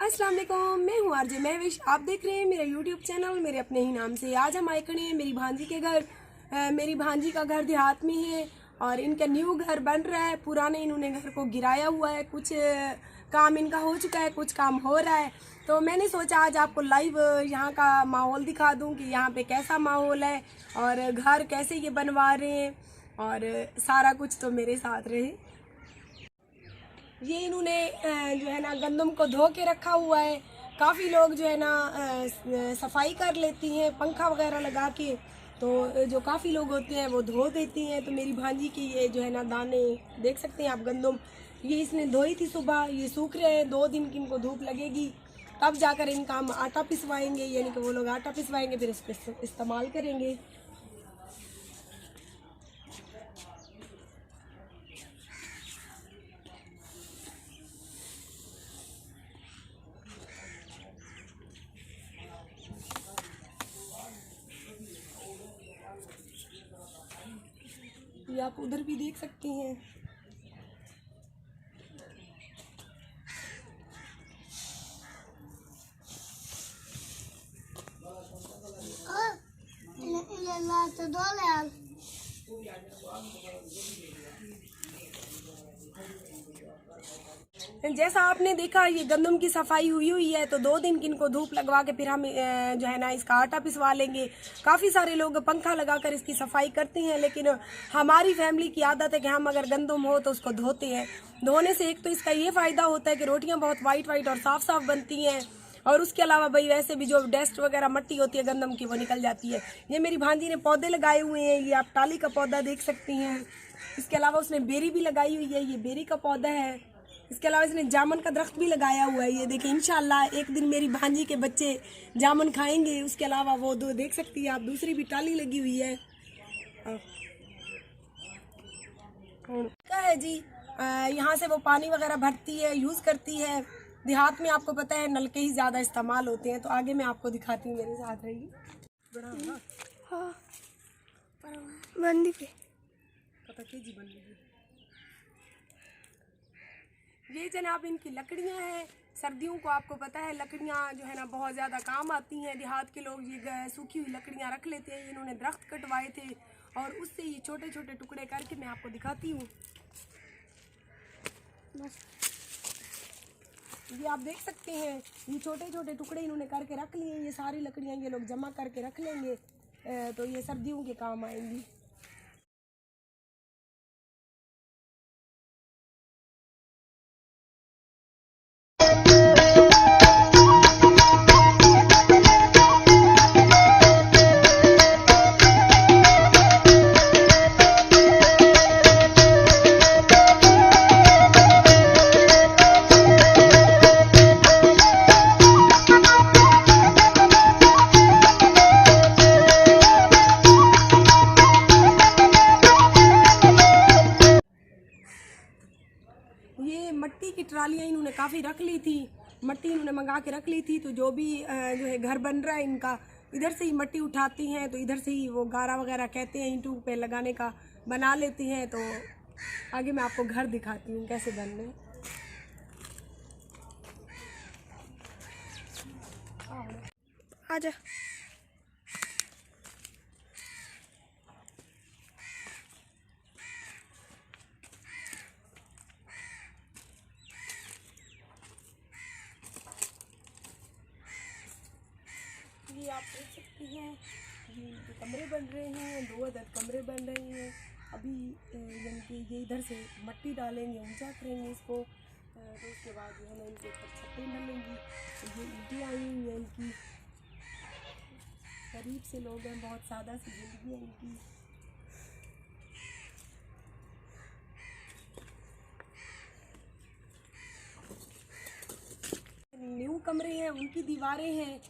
अस्सलाम वालेकुम, मैं हूँ आरजे महविश। आप देख रहे हैं मेरा यूट्यूब चैनल मेरे अपने ही नाम से। आज हम आए खड़े हैं मेरी भांजी के घर। मेरी भांजी का घर देहात में है और इनका न्यू घर बन रहा है। पुराने इन्होंने घर को गिराया हुआ है, कुछ काम इनका हो चुका है, कुछ काम हो रहा है। तो मैंने सोचा आज आपको लाइव यहाँ का माहौल दिखा दूँ कि यहाँ पे कैसा माहौल है और घर कैसे ये बनवा रहे हैं और सारा कुछ। तो मेरे साथ रहे। ये इन्होंने जो है ना गंदम को धो के रखा हुआ है। काफ़ी लोग जो है ना सफाई कर लेती हैं पंखा वगैरह लगा के, तो जो काफ़ी लोग होते हैं वो धो देती हैं। तो मेरी भांजी की ये जो है ना दाने देख सकते हैं आप, गंदम ये इसने धोई थी सुबह, ये सूख रहे हैं। 2 दिन की इनको धूप लगेगी, तब जाकर इनका हम आटा पिसवाएंगे, यानी कि वो लोग आटा पिसवाएंगे फिर इसको इस्तेमाल करेंगे। ये आप उधर भी देख सकती हैं। जैसा आपने देखा ये गंदम की सफाई हुई है, तो 2 दिन की इनको धूप लगवा के फिर हम जो है ना इसका आटा पिसवा लेंगे। काफ़ी सारे लोग पंखा लगाकर इसकी सफाई करते हैं, लेकिन हमारी फैमिली की आदत है कि हम अगर गंदम हो तो उसको धोते हैं। धोने से एक तो इसका ये फ़ायदा होता है कि रोटियां बहुत वाइट और साफ बनती हैं, और उसके अलावा भाई वैसे भी जो डस्ट वगैरह मट्टी होती है गंदम की वो निकल जाती है। ये मेरी भांजी ने पौधे लगाए हुए हैं, ये आप टाली का पौधा देख सकती हैं। इसके अलावा उसने बेरी भी लगाई हुई है, ये बेरी का पौधा है। इसके अलावा इसने जामुन का दरख्त भी लगाया हुआ है। ये देखिए इंशाल्लाह एक दिन मेरी भांजी के बच्चे जामुन खाएंगे। उसके अलावा वो दो देख सकती है आप, दूसरी भी टाली लगी हुई है। क्या है जी, यहाँ से वो पानी वगैरह भरती है, यूज़ करती है। देहात में आपको पता है नलके ही ज़्यादा इस्तेमाल होते हैं। तो आगे मैं आपको दिखाती हूँ, मेरे साथ रहिए। बड़ा हाँ बंदी पे पता के जी बन गई। ये जनाब इनकी लकड़ियाँ हैं। सर्दियों को आपको पता है लकड़ियाँ जो है ना बहुत ज़्यादा काम आती हैं। देहात के लोग ये सूखी हुई लकड़ियाँ रख लेते हैं। इन्होंने दरख्त कटवाए थे और उससे ये छोटे छोटे टुकड़े करके मैं आपको दिखाती हूँ। ये आप देख सकते हैं, ये छोटे छोटे टुकड़े इन्होंने करके रख लिए। ये सारी लकड़ियाँ ये लोग जमा करके रख लेंगे, तो ये सर्दियों के काम आएंगी। ये मट्टी की ट्रालियाँ इन्होंने काफ़ी रख ली थी, मट्टी इन्होंने मंगा के रख ली थी। तो जो भी जो है घर बन रहा है इनका, इधर से ही मट्टी उठाती हैं, तो इधर से ही वो गारा वगैरह कहते हैं ईंटों पे लगाने का, बना लेती हैं। तो आगे मैं आपको घर दिखाती हूँ कैसे बन रहे हैं। आजा ये आप देख सकती हैं, ये कमरे बन रहे हैं, 2 अदद कमरे बन रहे हैं। अभी यानी कि ये इधर से मट्टी डालेंगे, ऊंचा करेंगे इसको, तो उसके बाद जो है ना इनके ऊपर छतें बनेंगी। तो ये ईंटें आई हुई हैं इनकी, गरीब से लोग हैं, बहुत सादा सी ज़िंदगी है इनकी। न्यू कमरे हैं, उनकी दीवारें हैं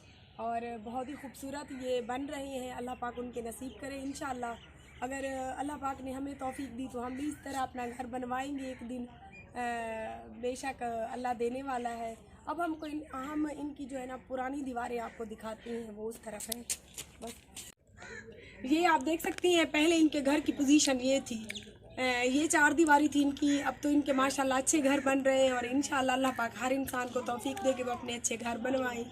और बहुत ही खूबसूरत ये बन रहे हैं। अल्लाह पाक उनके नसीब करे इंशाल्लाह। अगर अल्लाह पाक ने हमें तौफीक दी तो हम भी इस तरह अपना घर बनवाएंगे एक दिन। बेशक अल्लाह देने वाला है। अब हम इनकी जो है ना पुरानी दीवारें आपको दिखाते हैं, वो उस तरफ है। बस ये आप देख सकती हैं, पहले इनके घर की पोजीशन ये थी। ये 4 दीवारी थी इनकी, अब तो इनके माशाल्लाह अच्छे घर बन रहे हैं और इंशाल्लाह अल्लाह पाक हर इंसान को तौफीक दे कि वो अपने अच्छे घर बनवाएं।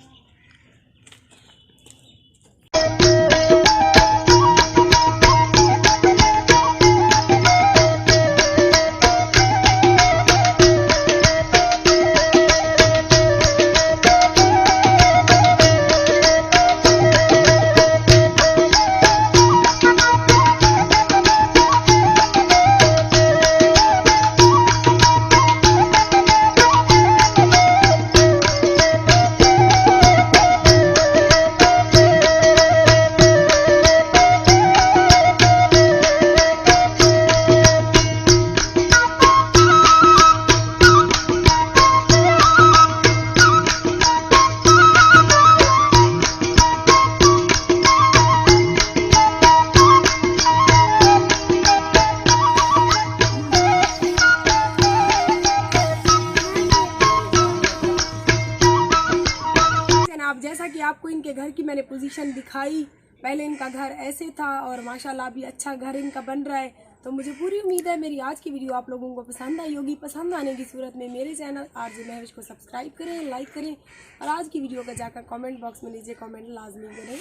अब जैसा कि आपको इनके घर की मैंने पोजीशन दिखाई, पहले इनका घर ऐसे था और माशाल्लाह अभी अच्छा घर इनका बन रहा है। तो मुझे पूरी उम्मीद है मेरी आज की वीडियो आप लोगों को पसंद आई होगी। पसंद आने की सूरत में मेरे चैनल आरजे महविश को सब्सक्राइब करें, लाइक करें और आज की वीडियो का जाकर कमेंट बॉक्स में नीचे कमेंट लाजमी करें।